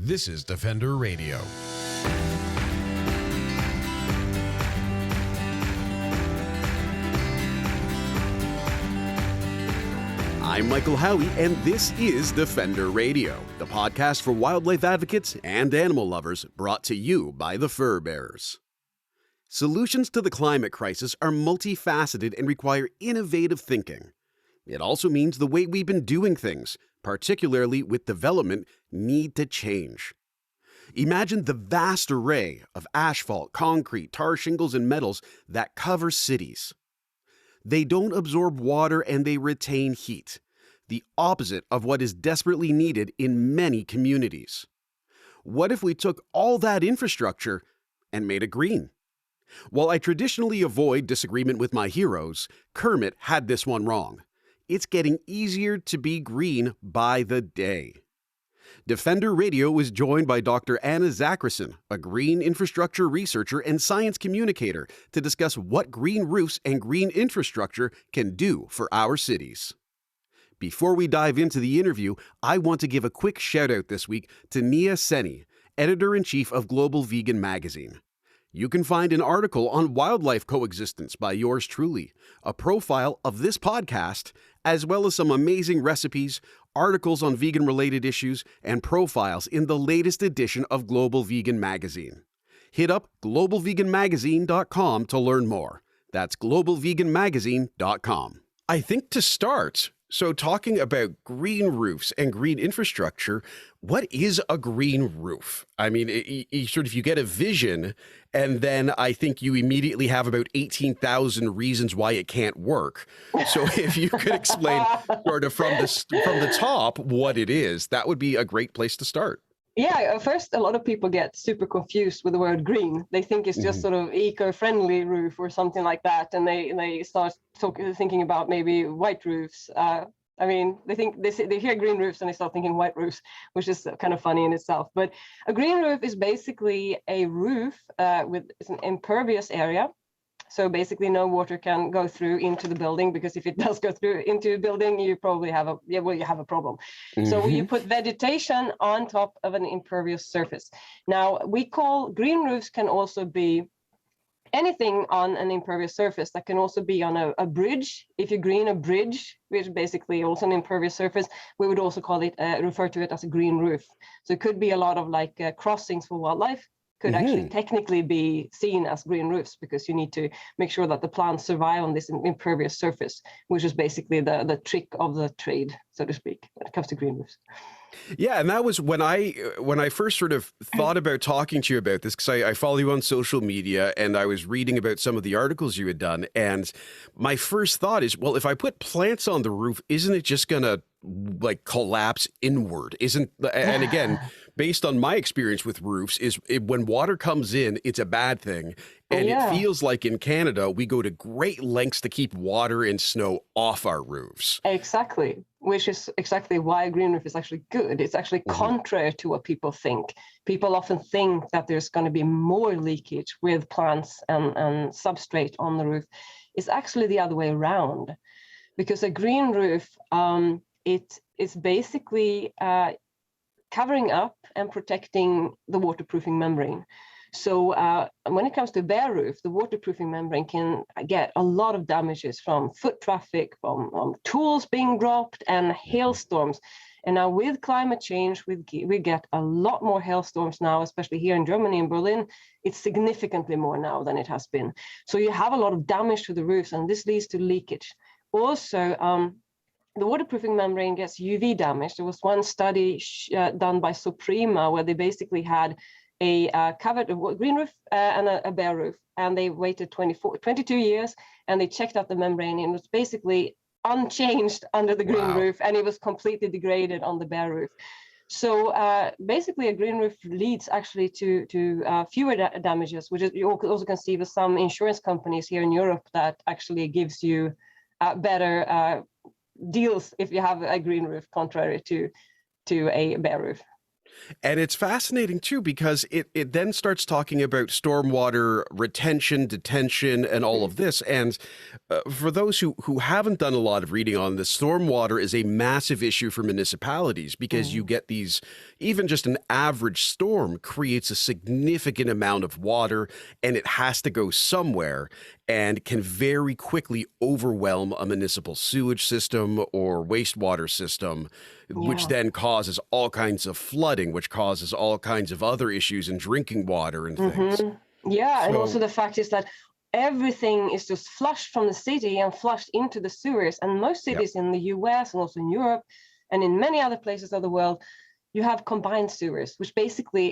This is Defender Radio. I'm Michael Howie, and this is Defender Radio, the podcast for wildlife advocates and animal lovers, brought to you by the Fur Bearers. Solutions to the climate crisis are multifaceted and require innovative thinking. It also means the way we've been doing things, particularly with development, need to change. Imagine the vast array of asphalt, concrete, tar shingles, and metals that cover cities. They don't absorb water and they retain heat, the opposite of what is desperately needed in many communities. What if we took all that infrastructure and made it green? While I traditionally avoid disagreement with my heroes, Kermit had this one wrong. It's getting easier to be green by the day. Defender Radio is joined by Dr. Anna Zakrisson, a green infrastructure researcher and science communicator, to discuss what green roofs and green infrastructure can do for our cities. Before we dive into the interview, I want to give a quick shout out this week to Nia Seni, editor-in-chief of Global Vegan Magazine. You can find an article on wildlife coexistence by yours truly, a profile of this podcast, as well as some amazing recipes, articles on vegan-related issues, and profiles in the latest edition of Global Vegan Magazine. Hit up globalveganmagazine.com to learn more. That's globalveganmagazine.com. I think to start, so talking about green roofs and green infrastructure, what is a green roof? I mean, you get a vision, and then I think you immediately have about 18,000 reasons why it can't work. So if you could explain sort of from the top what it is, that would be a great place to start. Yeah, first, a lot of people get super confused with the word green. They think it's just sort of eco-friendly roof or something like that, and they start thinking about maybe white roofs. They hear green roofs and they start thinking white roofs, which is kind of funny in itself. But a green roof is basically a roof it's an impervious area. So basically no water can go through into the building, because if it does go through into a building, you probably have a problem. So you put vegetation on top of an impervious surface. Now, we call green roofs can also be anything on an impervious surface. That can also be on a bridge. If you green a bridge, which is basically also an impervious surface, we would also refer to it as a green roof. So it could be a lot of crossings for wildlife. Could actually technically be seen as green roofs, because you need to make sure that the plants survive on this impervious surface, which is basically the trick of the trade, so to speak, when it comes to green roofs. Yeah, and that was when I first sort of thought about talking to you about this, because I follow you on social media, and I was reading about some of the articles you had done, and my first thought is, well, if I put plants on the roof, isn't it just gonna collapse inward? And again, based on my experience with roofs, when water comes in, it's a bad thing. And it feels like in Canada, we go to great lengths to keep water and snow off our roofs. Exactly, which is exactly why a green roof is actually good. It's actually contrary to what people think. People often think that there's going to be more leakage with plants and substrate on the roof. It's actually the other way around, because a green roof, it is basically covering up and protecting the waterproofing membrane. So when it comes to a bare roof, the waterproofing membrane can get a lot of damages from foot traffic, from tools being dropped, and hailstorms. And now with climate change, we get a lot more hailstorms now, especially here in Germany, in Berlin. It's significantly more now than it has been. So you have a lot of damage to the roofs, and this leads to leakage. Also, the waterproofing membrane gets UV damage. There was one study done by Suprema where they basically had a covered green roof and a bare roof, and they waited 22 years, and they checked out the membrane, and it was basically unchanged under the green roof, and it was completely degraded on the bare roof. So basically, a green roof leads actually to fewer damages, which is, you also can see with some insurance companies here in Europe that actually gives you better deals if you have a green roof, contrary to a bare roof. And it's fascinating too, because it then starts talking about stormwater retention, detention, and all of this. And for those who haven't done a lot of reading on this, stormwater is a massive issue for municipalities because you get these, even just an average storm creates a significant amount of water, and it has to go somewhere and can very quickly overwhelm a municipal sewage system or wastewater system, which then causes all kinds of flooding, which causes all kinds of other issues in drinking water and things. Yeah, and also So, the fact is that everything is just flushed from the city and flushed into the sewers. And most yeah. cities in the US and also in Europe and in many other places of the world, you have combined sewers, which basically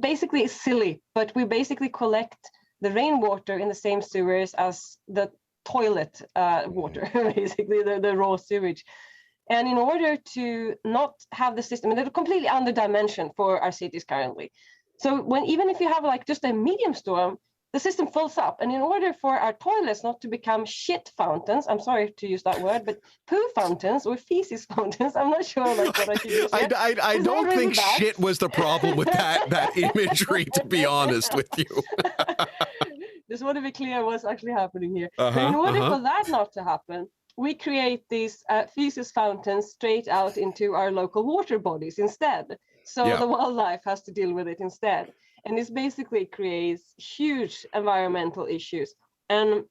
basically is silly, but we basically collect the rainwater in the same sewers as the toilet water, basically the raw sewage. And in order to not have the system, and they're completely underdimensioned for our cities currently. So even if you have like just a medium storm, the system fills up. And in order for our toilets not to become shit fountains, I'm sorry to use that word, but poo fountains or feces fountains, I'm not sure like what I should use here. I don't think shit was the problem with that imagery, to be honest with you. Just want to be clear what's actually happening here. But in order for that not to happen, we create these feces fountains straight out into our local water bodies instead. So the wildlife has to deal with it instead. And this basically creates huge environmental issues. And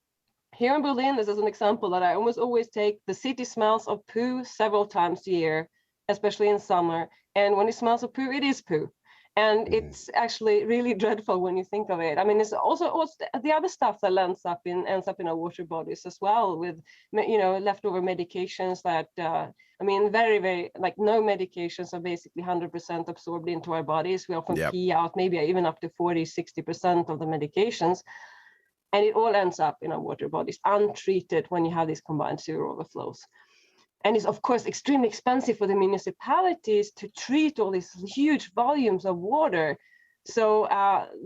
here in Berlin, this is an example that I almost always take. The city smells of poo several times a year, especially in summer. And when it smells of poo, it is poo. And it's actually really dreadful when you think of it. I mean, it's also the other stuff that ends up in our water bodies as well, with leftover medications that very, very, like, no medications are basically 100% absorbed into our bodies. We often pee out maybe even up to 40-60% of the medications, and it all ends up in our water bodies untreated when you have these combined sewer overflows. And it's, of course, extremely expensive for the municipalities to treat all these huge volumes of water. So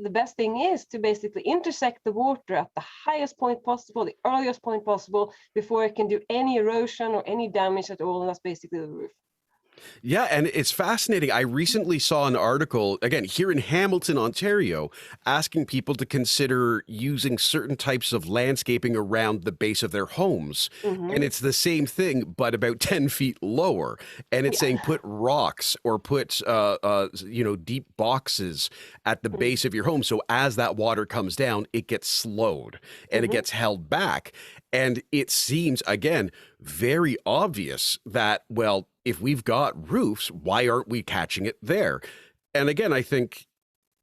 the best thing is to basically intersect the water at the highest point possible, the earliest point possible, before it can do any erosion or any damage at all. And that's basically the roof. Yeah, and it's fascinating. I recently saw an article, again, here in Hamilton, Ontario, asking people to consider using certain types of landscaping around the base of their homes. And it's the same thing, but about 10 feet lower. And it's saying put rocks or put, deep boxes at the base of your home. So as that water comes down, it gets slowed and it gets held back. And it seems, again, very obvious that, well, if we've got roofs, why aren't we catching it there? And again, I think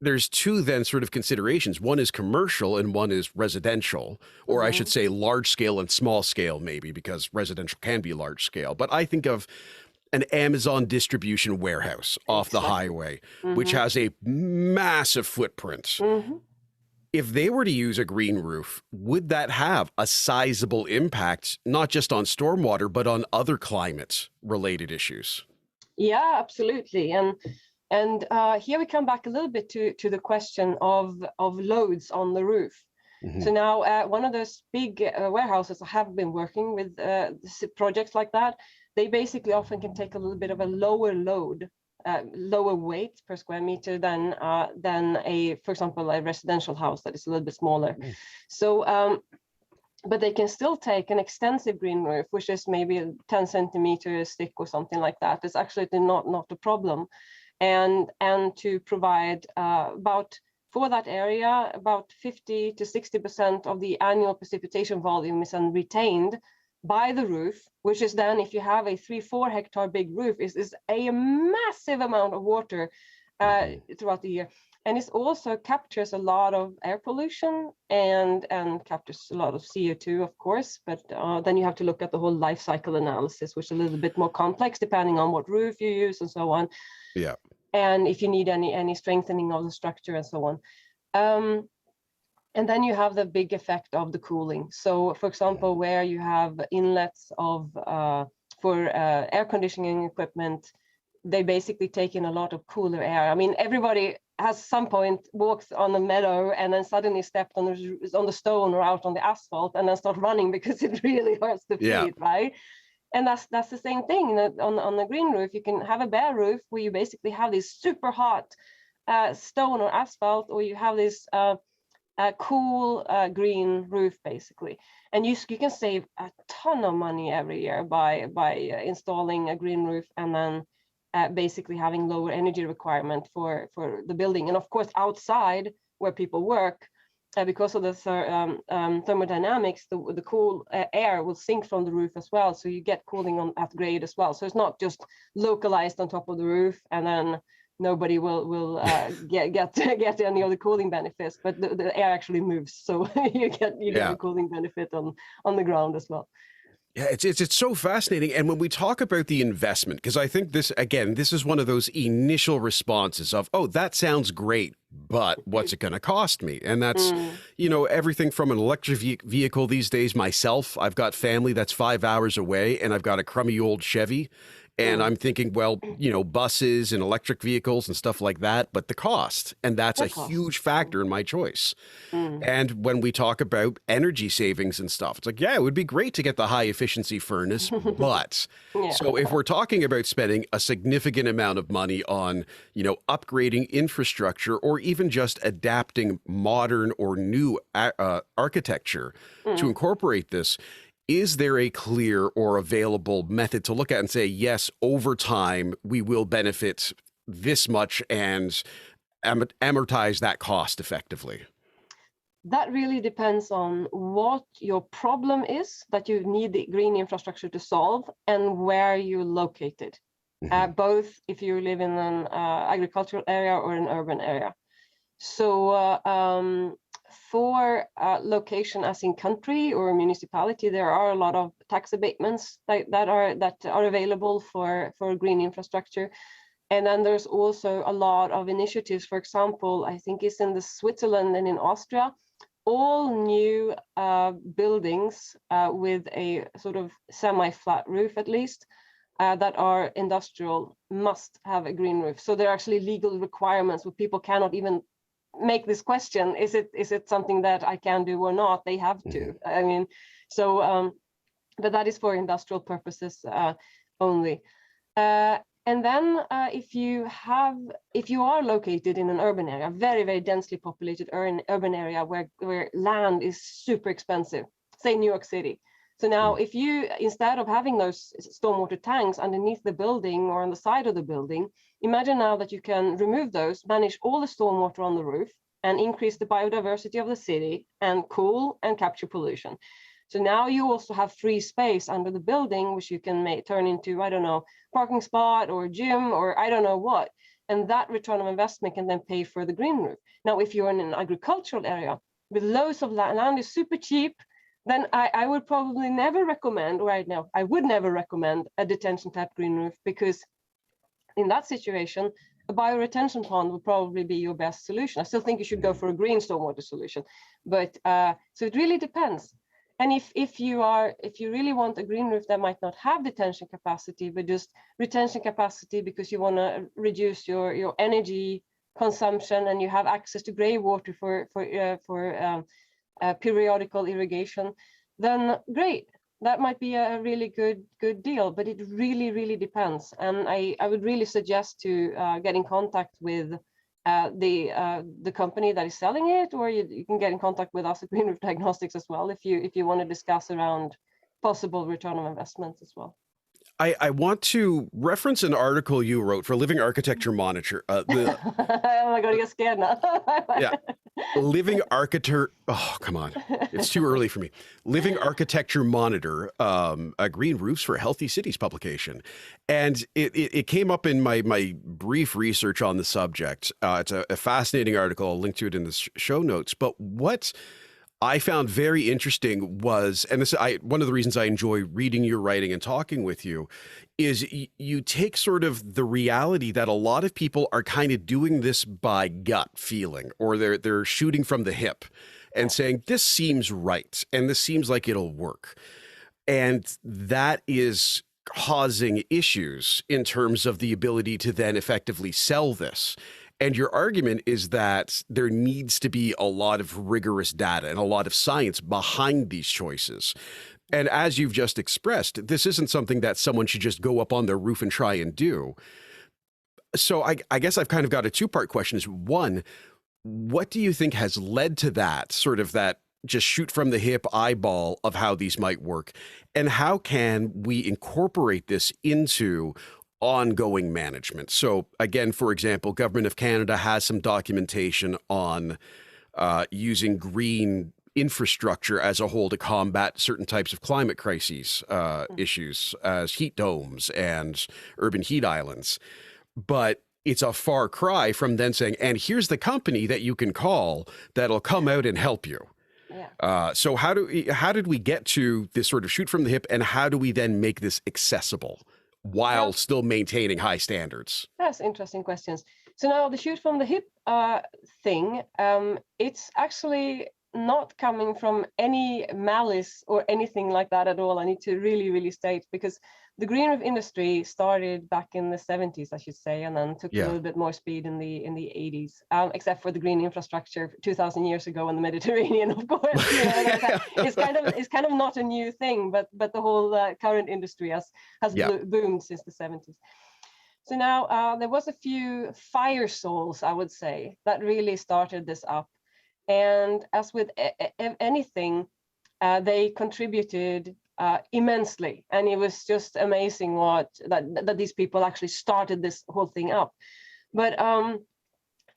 there's two then sort of considerations. One is commercial and one is residential, or I should say large scale and small scale, maybe, because residential can be large scale. But I think of an Amazon distribution warehouse off the highway, which has a massive footprint. If they were to use a green roof, would that have a sizable impact, not just on stormwater, but on other climate-related issues? Yeah, absolutely. And here we come back a little bit to the question of loads on the roof. So now one of those big warehouses I have been working with projects like that, they basically often can take a little bit of a lower load, lower weight per square meter than for example, a residential house that is a little bit smaller. So, but they can still take an extensive green roof, which is maybe 10 centimeters thick or something like that. It's actually not a problem, and to provide for that area, about 50 to 60% of the annual precipitation volume is then retained by the roof, which is then, if you have a 3-4 hectare big roof, is a massive amount of water throughout the year. And it also captures a lot of air pollution and captures a lot of CO2, of course. But then you have to look at the whole life cycle analysis, which is a little bit more complex depending on what roof you use and so on. Yeah. And if you need any strengthening of the structure and so on. And then you have the big effect of the cooling. So, for example, where you have inlets for air conditioning equipment, they basically take in a lot of cooler air. I mean, everybody has some point walked on a meadow and then suddenly stepped on the stone or out on the asphalt and then start running because it really hurts the feet, right? And that's the same thing on a green roof. You can have a bare roof where you basically have this super hot stone or asphalt, or you have this cool green roof basically, and you can save a ton of money every year by installing a green roof, and then basically having lower energy requirement for the building. And of course outside where people work, because of the thermodynamics, the cool air will sink from the roof as well, so you get cooling at grade as well. So it's not just localized on top of the roof and then nobody will get any of the cooling benefits, but the air actually moves, so you get the cooling benefit on the ground as well. Yeah, it's so fascinating. And when we talk about the investment, because I think this is one of those initial responses of, oh, that sounds great, but what's it going to cost me? And that's, everything from an electric vehicle these days. Myself, I've got family that's 5 hours away, and I've got a crummy old Chevy. And I'm thinking, well, buses and electric vehicles and stuff like that, but the cost, and that's a huge factor in my choice. And when we talk about energy savings and stuff, it's like, yeah, it would be great to get the high efficiency furnace, but so if we're talking about spending a significant amount of money on, upgrading infrastructure or even just adapting modern or new architecture to incorporate this, is there a clear or available method to look at and say, yes, over time, we will benefit this much and amortize that cost effectively? That really depends on what your problem is that you need the green infrastructure to solve and where you're located, both if you live in an agricultural area or an urban area. So for location as in country or municipality, there are a lot of tax abatements that are available for green infrastructure. And then there's also a lot of initiatives. For example, I think it's in Switzerland and in Austria, all new buildings with a sort of semi-flat roof at least, that are industrial must have a green roof. So there are actually legal requirements where people cannot even make this question, is it something that I can do or not? They have to. I mean, so but that is for industrial purposes only. And then if you are located in an urban area, very, very densely populated urban area where land is super expensive, say New York City. So now if you, instead of having those stormwater tanks underneath the building or on the side of the building, imagine now that you can remove those, manage all the stormwater on the roof, and increase the biodiversity of the city and cool and capture pollution. So now you also have free space under the building, which you can turn into, I don't know, parking spot or gym or I don't know what. And that return on investment can then pay for the green roof. Now, if you're in an agricultural area with loads of land is super cheap, then I would probably never recommend, right now, I would never recommend a detention type green roof, because in that situation, a bioretention pond would probably be your best solution. I still think you should go for a green stormwater solution, but so it really depends. And if you really want a green roof that might not have detention capacity, but just retention capacity because you want to reduce your energy consumption and you have access to grey water for periodical irrigation, then great. That might be a really good deal, but it really, really depends. And I would really suggest to get in contact with the company that is selling it, or you can get in contact with us at Green Roof Diagnostics as well if you want to discuss around possible return on investments as well. I want to reference an article you wrote for Living Architecture Monitor. Oh my God, I get scared now. Yeah. Living Architecture. Oh, come on. It's too early for me. Living Architecture Monitor, Green Roofs for Healthy Cities publication. And it came up in my brief research on the subject. It's a fascinating article. I'll link to it in the show notes. But what I found very interesting was, and one of the reasons I enjoy reading your writing and talking with you, is you take sort of the reality that a lot of people are kind of doing this by gut feeling, or they're shooting from the hip and saying, this seems right, and this seems like it'll work. And that is causing issues in terms of the ability to then effectively sell this. And your argument is that there needs to be a lot of rigorous data and a lot of science behind these choices. And as you've just expressed, this isn't something that someone should just go up on their roof and try and do. So I guess I've kind of got a two-part question. Is one, what do you think has led to that sort of that just shoot from the hip eyeball of how these might work? And how can we incorporate this into ongoing management? So again, for example, Government of Canada has some documentation on using green infrastructure as a whole to combat certain types of climate crises issues, as heat domes and urban heat islands. But it's a far cry from then saying, and here's the company that you can call that'll come out and help you. Yeah. So how did we get to this sort of shoot from the hip, and how do we then make this accessible while still maintaining high standards? That's interesting questions. So now the shoot from the hip thing, it's actually not coming from any malice or anything like that at all. I need to really, really state, because the green roof industry started back in the 70s, I should say, and then took a little bit more speed in the 80s, except for the green infrastructure 2,000 years ago in the Mediterranean, of course. It's kind of not a new thing, but the whole current industry has boomed since the 70s. So now there was a few fire souls, I would say, that really started this up. And as with anything, they contributed immensely, and it was just amazing that these people actually started this whole thing up. But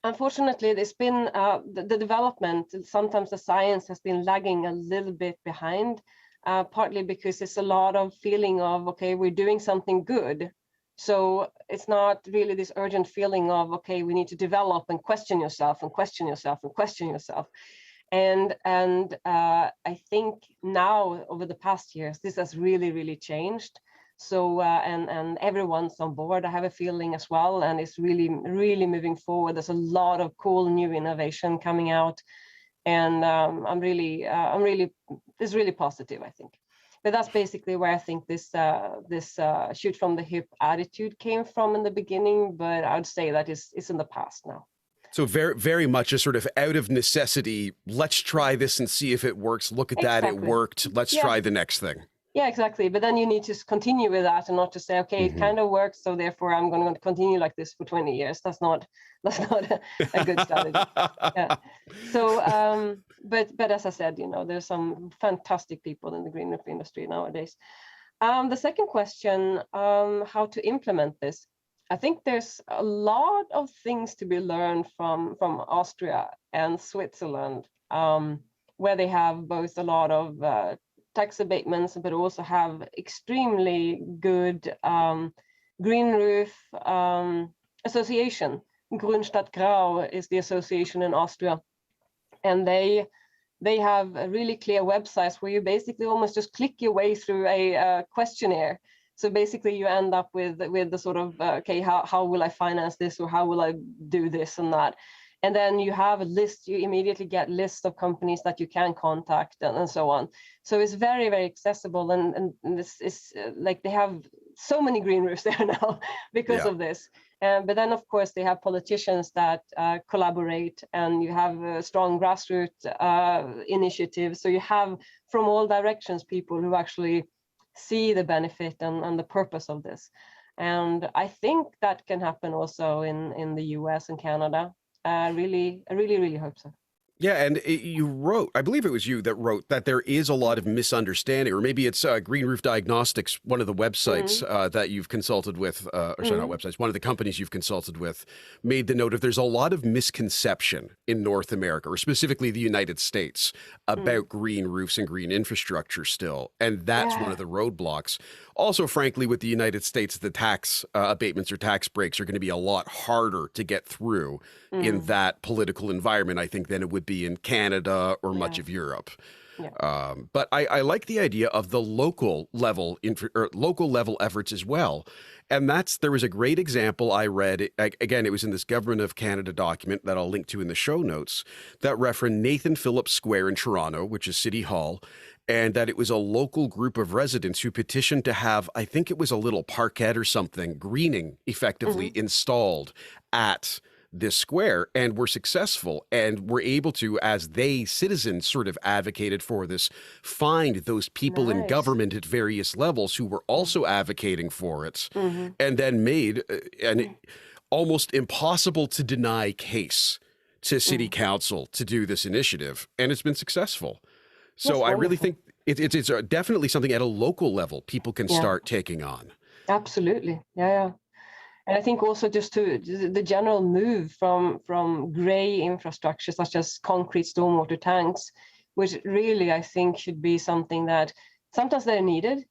unfortunately, there's been the development. Sometimes the science has been lagging a little bit behind, partly because it's a lot of feeling of, okay, we're doing something good. So it's not really this urgent feeling of, okay, we need to develop and question yourself and question yourself and question yourself. And I think now over the past years, this has really, really changed. So and everyone's on board, I have a feeling as well, and it's really, really moving forward. There's a lot of cool new innovation coming out, and I'm really it's really positive, I think. But that's basically where I think this shoot from the hip attitude came from in the beginning. But I would say that it's in the past now. So very, very much a sort of out of necessity, let's try this and see if it works. Look at that, it worked. Let's try the next thing. Yeah, exactly. But then you need to continue with that and not to say, okay, it kind of works, so therefore I'm going to continue like this for 20 years. That's not a good strategy. Yeah. So, but as I said, there's some fantastic people in the green roof industry nowadays. The second question, how to implement this. I think there's a lot of things to be learned from Austria and Switzerland, where they have both a lot of tax abatements, but also have extremely good green roof association. Grünstadt Grau is the association in Austria, and they have really clear websites where you basically almost just click your way through a questionnaire. So basically you end up with the sort of, okay, how will I finance this, or how will I do this and that? And then you have a list, you immediately get lists of companies that you can contact and so on. So it's very, very accessible. And this is like they have so many green roofs there now because of this. But then, of course, they have politicians that collaborate, and you have strong grassroots initiatives. So you have from all directions people who actually see the benefit and the purpose of this. And I think that can happen also in the US and Canada. I really hope so. Yeah, and you wrote, I believe it was you that wrote that there is a lot of misunderstanding, or maybe it's Green Roof Diagnostics, one of the websites that you've consulted with, or sorry, not websites, one of the companies you've consulted with, made the note of there's a lot of misconception in North America, or specifically the United States, about green roofs and green infrastructure still. And that's one of the roadblocks. Also, frankly, with the United States, the tax abatements or tax breaks are going to be a lot harder to get through in that political environment, I think, than it would be in Canada or much of Europe. Yeah. But I like the idea of the local level efforts as well. And there was a great example I read. Again, it was in this Government of Canada document that I'll link to in the show notes, that referenced Nathan Phillips Square in Toronto, which is City Hall, and that it was a local group of residents who petitioned to have, I think it was a little parquet or something, greening effectively installed at this square, and were successful, and were able to, as they citizens sort of advocated for this, find those people in Nice. government at various levels who were also advocating for it, and then made an almost impossible to deny case to city council to do this initiative, and it's been successful. So That's I really wonderful. think it's definitely something at a local level people can Yeah. start taking on. Absolutely. Yeah. And I think also just to the general move from gray infrastructure such as concrete stormwater tanks, which really I think should be something that sometimes they're needed,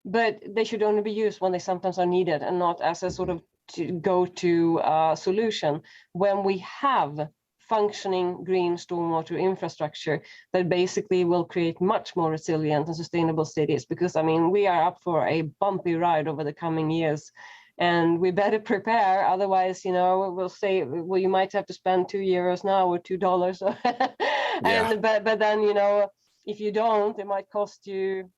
but they should only be used when they sometimes are needed and not as a sort of go-to solution when we have functioning green stormwater infrastructure that basically will create much more resilient and sustainable cities. Because I mean, we are up for a bumpy ride over the coming years, and we better prepare. Otherwise, we'll say, well, you might have to spend €2 now or $2, Yeah. but then if you don't, it might cost you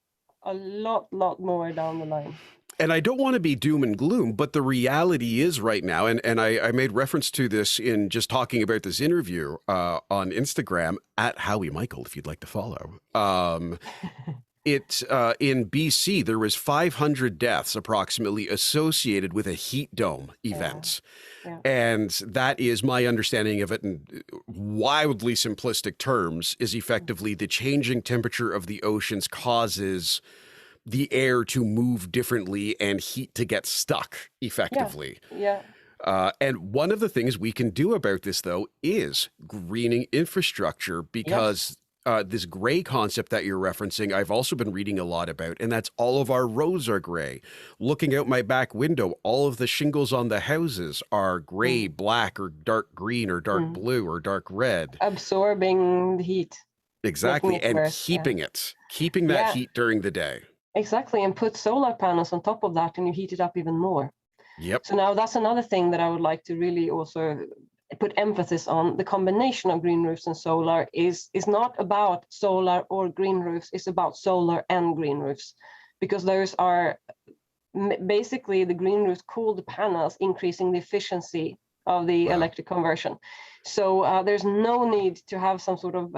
a lot more down the line. And I don't want to be doom and gloom, but the reality is right now, and I made reference to this in just talking about this interview on Instagram at Howie Michael, if you'd like to follow. In BC, there was 500 deaths approximately associated with a heat dome event. Yeah. And that is my understanding of it in wildly simplistic terms, is effectively the changing temperature of the oceans causes the air to move differently and heat to get stuck effectively. Yeah. And one of the things we can do about this, though, is greening infrastructure, because this gray concept that you're referencing, I've also been reading a lot about, and that's all of our roads are gray. Looking out my back window, all of the shingles on the houses are gray, black, or dark green, or dark blue, or dark red. Absorbing the heat. Exactly, and keeping that heat during the day. Exactly, and put solar panels on top of that and you heat it up even more. Yep. So now that's another thing that I would like to really also put emphasis on. The combination of green roofs and solar is not about solar or green roofs, it's about solar and green roofs, because those are basically the green roofs cool the panels, increasing the efficiency of the electric conversion. So there's no need to have some sort of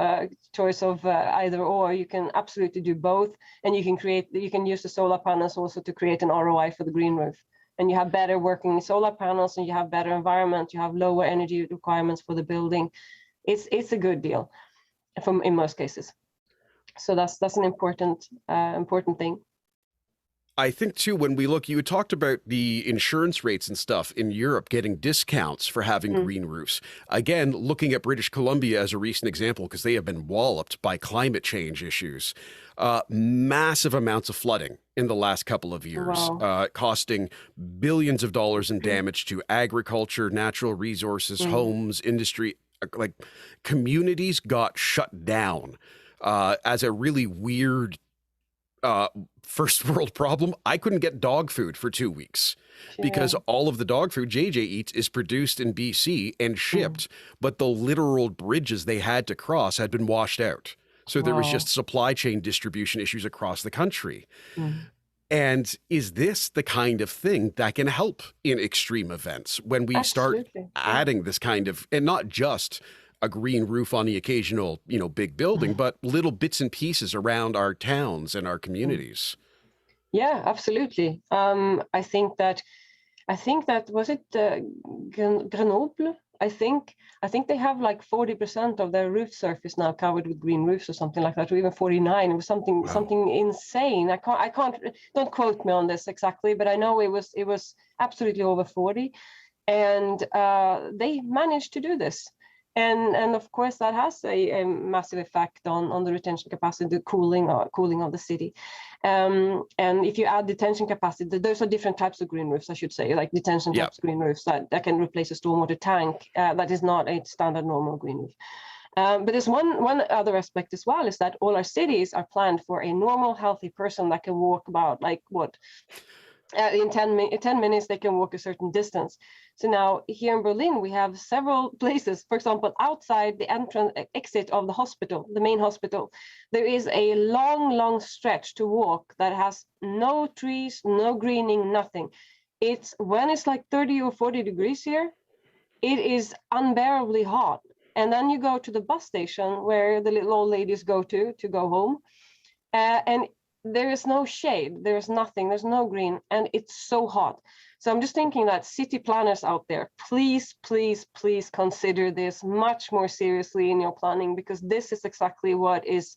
choice of either or. You can absolutely do both, and you can use the solar panels also to create an ROI for the green roof. And you have better working solar panels, and you have better environment. You have lower energy requirements for the building. It's a good deal, in most cases. So that's an important thing. I think, too, when we look, you talked about the insurance rates and stuff in Europe getting discounts for having green roofs. Again, looking at British Columbia as a recent example, because they have been walloped by climate change issues. Massive amounts of flooding in the last couple of years, costing billions of dollars in damage to agriculture, natural resources, homes, industry. Like, communities got shut down as a really weird first world problem. I couldn't get dog food for 2 weeks because all of the dog food JJ eats is produced in BC and shipped, but the literal bridges they had to cross had been washed out. So there was just supply chain distribution issues across the country. And is this the kind of thing that can help in extreme events when we start adding this kind of, and not just a green roof on the occasional, big building, but little bits and pieces around our towns and our communities? Yeah, absolutely. I think that was it Grenoble? I think they have like 40% of their roof surface now covered with green roofs or something like that, or even 49. It was something insane. I can't. Don't quote me on this exactly, but I know it was absolutely over 40, and they managed to do this. And of course that has a massive effect on the retention capacity, the cooling of the city. And if you add detention capacity, those are different types of green roofs, I should say, like detention types of green roofs that can replace a stormwater tank. That is not a standard normal green roof. But there's one other aspect as well, is that all our cities are planned for a normal, healthy person that can walk about in 10 minutes, they can walk a certain distance. So now here in Berlin, we have several places, for example, outside the exit of the hospital, the main hospital, there is a long stretch to walk that has no trees, no greening, nothing. When it's like 30 or 40 degrees here, it is unbearably hot. And then you go to the bus station where the little old ladies go to go home, and there is no shade, there is nothing, there's no green, and it's so hot. So I'm just thinking that city planners out there, please, please, please consider this much more seriously in your planning, because this is exactly what is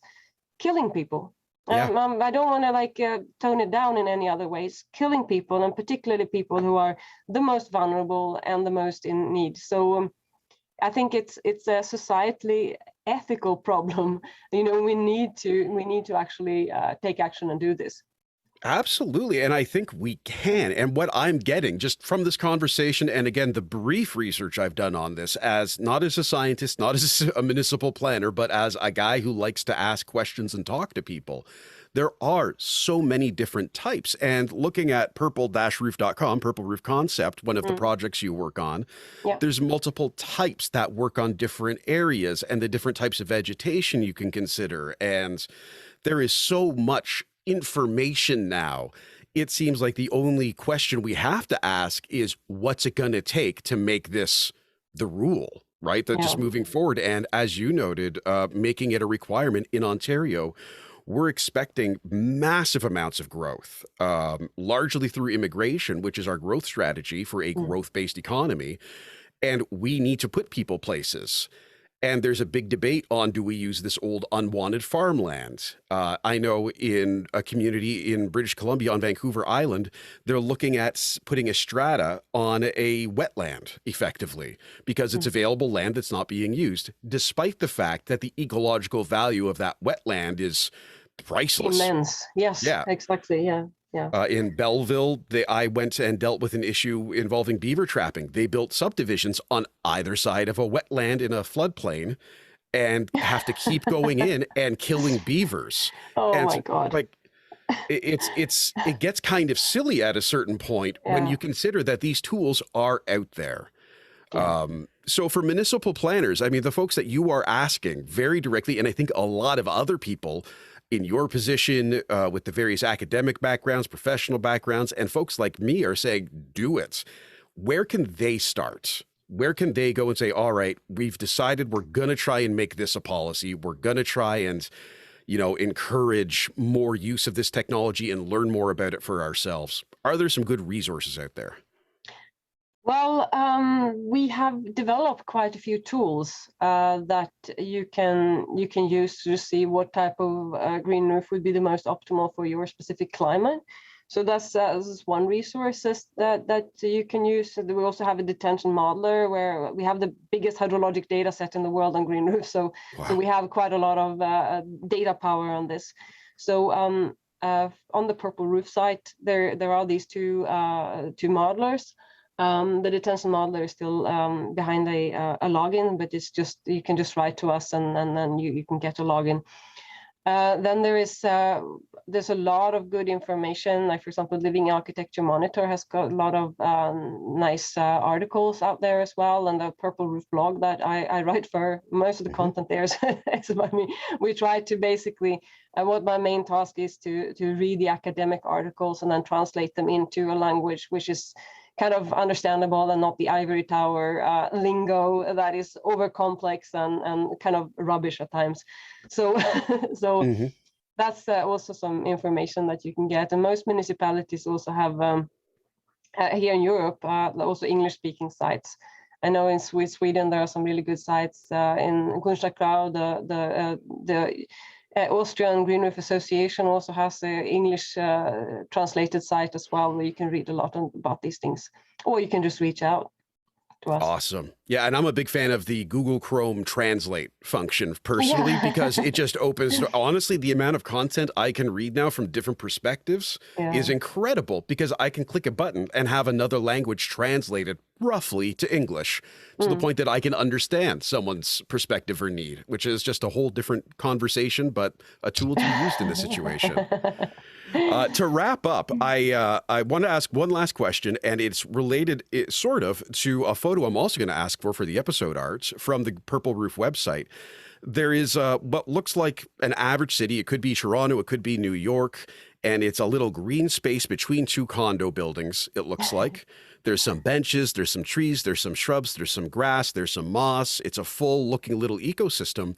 killing people. Yeah. I don't want to like tone it down in any other ways. Killing people, and particularly people who are the most vulnerable and the most in need. So I think it's a societally ethical problem. You know, we need to actually take action and do this. Absolutely. And I think we can. And what I'm getting just from this conversation, and again, the brief research I've done on this, as not as a scientist, not as a municipal planner, but as a guy who likes to ask questions and talk to people, there are so many different types. And looking at purple-roof.com, Purple Roof Concept, one of the projects you work on, there's multiple types that work on different areas and the different types of vegetation you can consider. And there is so much information now. It seems like the only question we have to ask is, what's it going to take to make this the rule, right? That just moving forward. And as you noted, making it a requirement in Ontario, we're expecting massive amounts of growth, largely through immigration, which is our growth strategy for a growth-based economy. And we need to put people places. And there's a big debate on, do we use this old unwanted farmland? I know in a community in British Columbia on Vancouver Island, they're looking at putting a strata on a wetland, effectively, because it's available land that's not being used, despite the fact that the ecological value of that wetland is priceless. Immense. Yes, Yeah. Exactly. Yeah. In Belleville, I went and dealt with an issue involving beaver trapping. They built subdivisions on either side of a wetland in a floodplain and have to keep going in and killing beavers. Oh and my God. Like, it gets kind of silly at a certain point when you consider that these tools are out there. So for municipal planners, I mean, the folks that you are asking very directly, and I think a lot of other people in your position with the various academic backgrounds, professional backgrounds, and folks like me are saying, do it. Where can they start? Where can they go and say, all right, we've decided we're going to try and make this a policy. We're going to try and, you know, encourage more use of this technology and learn more about it for ourselves. Are there some good resources out there? Well, we have developed quite a few tools that you can use to see what type of green roof would be the most optimal for your specific climate. So that's one resource that you can use. We also have a detention modeler where we have the biggest hydrologic data set in the world on green roofs. So we have quite a lot of data power on this. So on the Purple Roof site, there are these two modelers. The detention modeler is still behind a login, but it's just, you can just write to us and then you can get a login. Then there's a lot of good information. Like, for example, Living Architecture Monitor has got a lot of nice articles out there as well. And the Purple Roof blog that I write for, most of the content there is about me. We try to basically, what my main task is to read the academic articles and then translate them into a language which is kind of understandable and not the ivory tower lingo that is over complex and kind of rubbish at times. So that's also some information that you can get. And most municipalities also have here in Europe also English speaking sites. I know in Sweden there are some really good sites. In Kunstgrau, the Austrian Green Roof Association also has an English translated site as well, where you can read a lot about these things, or you can just reach out to us. Awesome. Yeah, and I'm a big fan of the Google Chrome Translate function personally, because it just opens, honestly, the amount of content I can read now from different perspectives is incredible, because I can click a button and have another language translated roughly to English to the point that I can understand someone's perspective or need, which is just a whole different conversation, but a tool to be used in this situation. To wrap up, I want to ask one last question, and it's related sort of to a photo I'm also going to ask for the episode art from the Purple Roof website. There is what looks like an average city. It could be Toronto, it could be New York, and it's a little green space between two condo buildings, it looks like. There's some benches, there's some trees, there's some shrubs, there's some grass, there's some moss. It's a full looking little ecosystem.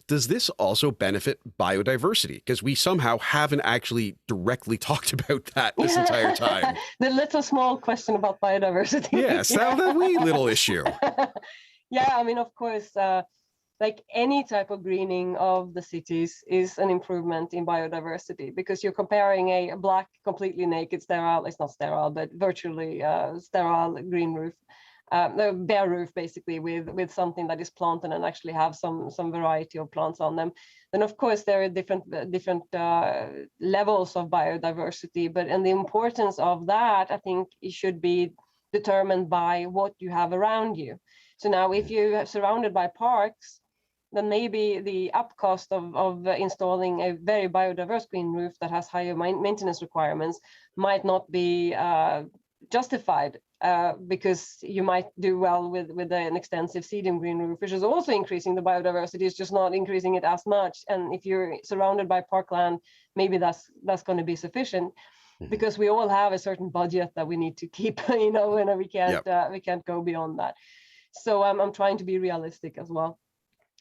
Does this also benefit biodiversity? Because we somehow haven't actually directly talked about that this entire time. The little small question about biodiversity. Yes, that wee little issue. Yeah, I mean, of course, like any type of greening of the cities is an improvement in biodiversity, because you're comparing a black, completely naked, sterile, it's not sterile, but virtually sterile green roof, the bare roof basically, with something that is planted and actually have some variety of plants on them. Then of course there are different levels of biodiversity, and the importance of that, I think, it should be determined by what you have around you. So now if you're surrounded by parks, then maybe the up cost of installing a very biodiverse green roof that has higher maintenance requirements might not be justified, because you might do well with an extensive seeding green roof, which is also increasing the biodiversity. It's just not increasing it as much. And if you're surrounded by parkland, maybe that's going to be sufficient, because we all have a certain budget that we need to keep, and we can't go beyond that. So I'm trying to be realistic as well.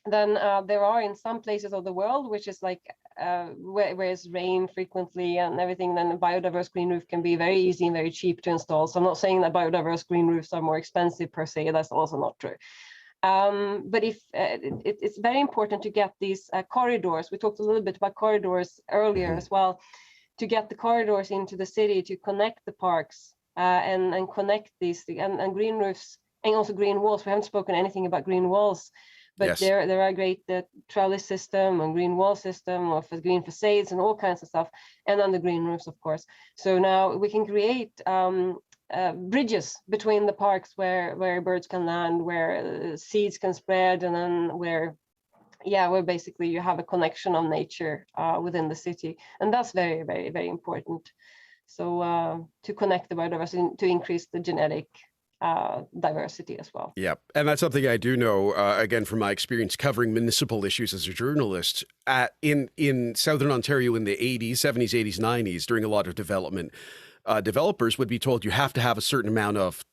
Then there are in some places of the world, which is like where it's rain frequently and everything, then a biodiverse green roof can be very easy and very cheap to install. So I'm not saying that biodiverse green roofs are more expensive per se. That's also not true. But if it's very important to get these corridors. We talked a little bit about corridors earlier as well, to get the corridors into the city, to connect the parks and connect these and green roofs, and also green walls. We haven't spoken anything about green walls. But yes, there are great trellis system and green wall system, or for green facades and all kinds of stuff, and then the green roofs, of course. So now we can create bridges between the parks where birds can land, where seeds can spread, and then where basically you have a connection of nature within the city, and that's very, very, very important. So to connect the biodiversity, to increase the genetic diversity as well. Yeah, and that's something I do know, again, from my experience covering municipal issues as a journalist. In Southern Ontario in the 80s, 70s, 80s, 90s, during a lot of development, developers would be told you have to have a certain amount of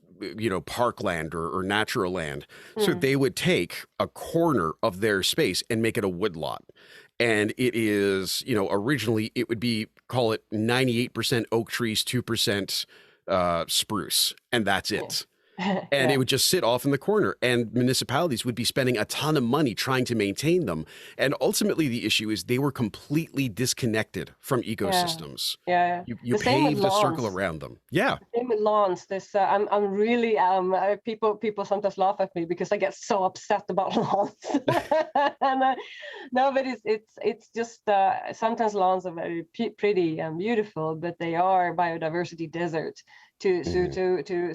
parkland or natural land. So they would take a corner of their space and make it a woodlot. And it is, originally it would be, call it 98% oak trees, 2% spruce, and that's it. And it would just sit off in the corner, and municipalities would be spending a ton of money trying to maintain them. And ultimately the issue is they were completely disconnected from ecosystems. You paved a circle around them. Yeah. Same with lawns. This I'm really people sometimes laugh at me because I get so upset about lawns. And no, but it's just sometimes lawns are very pretty and beautiful, but they are biodiversity desert. To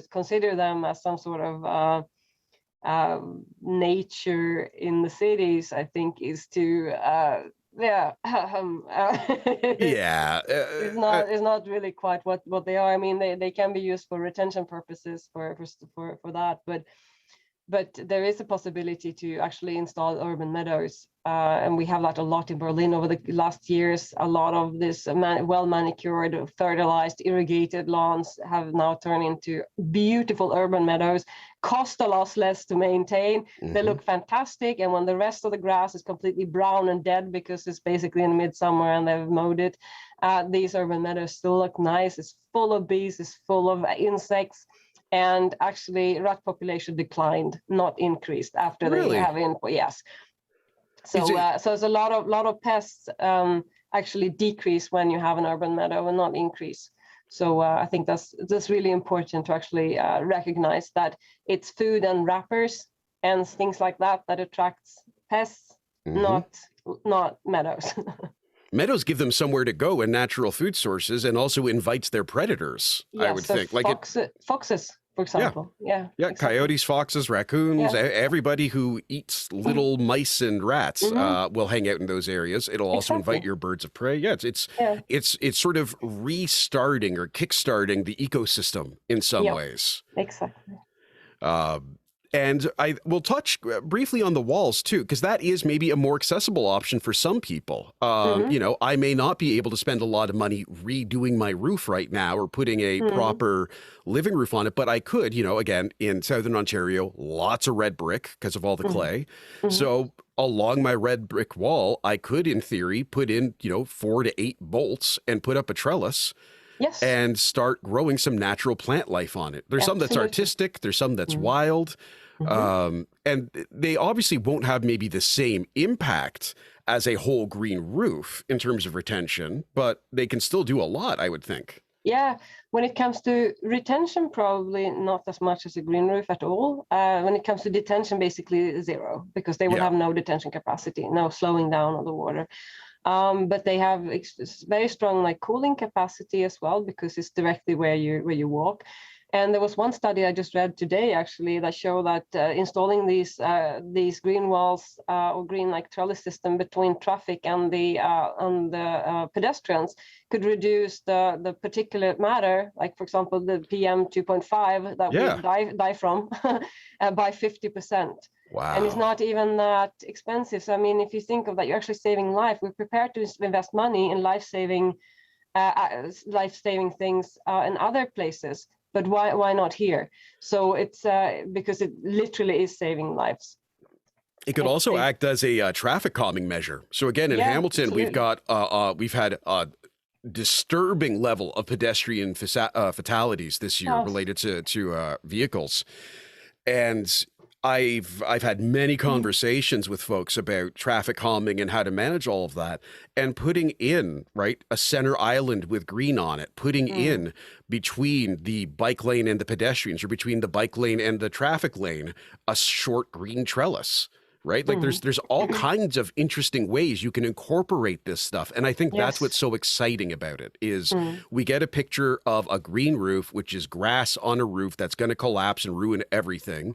consider them as some sort of nature in the cities, I think, is to it's not really quite what they are. I mean, they can be used for retention purposes for that, but there is a possibility to actually install urban meadows, and we have that a lot in Berlin over the last years. A lot of this well-manicured, fertilized, irrigated lawns have now turned into beautiful urban meadows, cost a lot less to maintain. They look fantastic, and when the rest of the grass is completely brown and dead because it's basically in midsummer and they've mowed it, these urban meadows still look nice. It's full of bees, it's full of insects. And actually, rat population declined, not increased after they have input. Yes. So it's a lot of pests actually decrease when you have an urban meadow and not increase. So I think that's really important to actually recognize that it's food and wrappers and things like that attracts pests, not meadows. Meadows give them somewhere to go and natural food sources, and also invites their predators. Yes, I would think, like foxes. For example, exactly. Coyotes, foxes, raccoons, everybody who eats little mice and rats will hang out in those areas. It'll also invite your birds of prey. It's sort of restarting or kickstarting the ecosystem in some ways. Exactly. And I will touch briefly on the walls too, because that is maybe a more accessible option for some people. You know, I may not be able to spend a lot of money redoing my roof right now or putting a proper living roof on it, but I could, you know, again, in Southern Ontario, lots of red brick because of all the clay. So along my red brick wall, I could, in theory, put in, you know, 4 to 8 bolts and put up a trellis. Yes. And start growing some natural plant life on it. There's some that's artistic, there's some that's wild. And they obviously won't have maybe the same impact as a whole green roof in terms of retention, but they can still do a lot, I would think. Yeah, when it comes to retention, probably not as much as a green roof at all. When it comes to detention, basically zero, because they will have no detention capacity, no slowing down of the water. But they have very strong like cooling capacity as well, because it's directly where you walk. And there was one study I just read today, actually, that showed that installing these green walls or green like trellis system between traffic and the pedestrians could reduce the particulate matter, like for example the PM 2.5 that we die from, by 50%. Wow. And it's not even that expensive. So I mean, if you think of that, you're actually saving life. We're prepared to invest money in life-saving things in other places. But why not here? So it's because it literally is saving lives. It could also act as a traffic calming measure. So again, in Hamilton, absolutely. We've had a disturbing level of pedestrian fatalities this year related to vehicles, and I've had many conversations with folks about traffic calming and how to manage all of that, and putting in, right, a center island with green on it, putting in between the bike lane and the pedestrians, or between the bike lane and the traffic lane, a short green trellis. Right? Like there's all kinds of interesting ways you can incorporate this stuff. And I think that's what's so exciting about it is we get a picture of a green roof, which is grass on a roof that's going to collapse and ruin everything.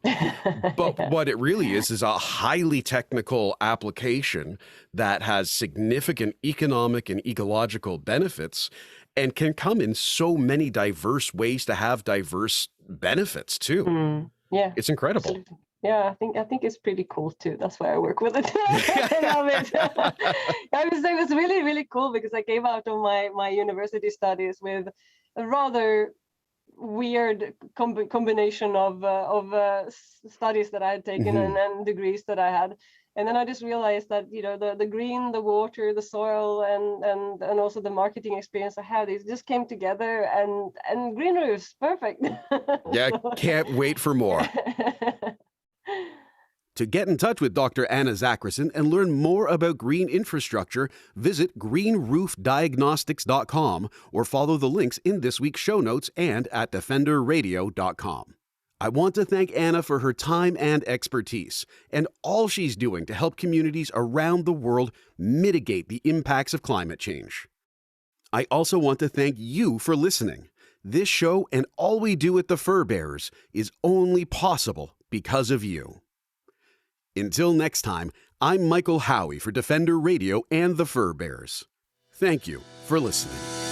But what it really is a highly technical application that has significant economic and ecological benefits and can come in so many diverse ways to have diverse benefits too. Yeah. It's incredible. Absolutely. Yeah, I think it's pretty cool too. That's why I work with it. I love it. I would say it was really, really cool because I came out of my university studies with a rather weird combination of studies that I had taken and degrees that I had. And then I just realized that, you know, the green, the water, the soil, and also the marketing experience I had, it just came together, and green roofs, perfect. Yeah, can't wait for more. To get in touch with Dr. Anna Zakrisson and learn more about green infrastructure, visit greenroofdiagnostics.com or follow the links in this week's show notes and at defenderradio.com. I want to thank Anna for her time and expertise and all she's doing to help communities around the world mitigate the impacts of climate change. I also want to thank you for listening. This show and all we do at the Fur Bearers is only possible because of you. Until next time, I'm Michael Howie for Defender Radio and the Fur Bearers. Thank you for listening.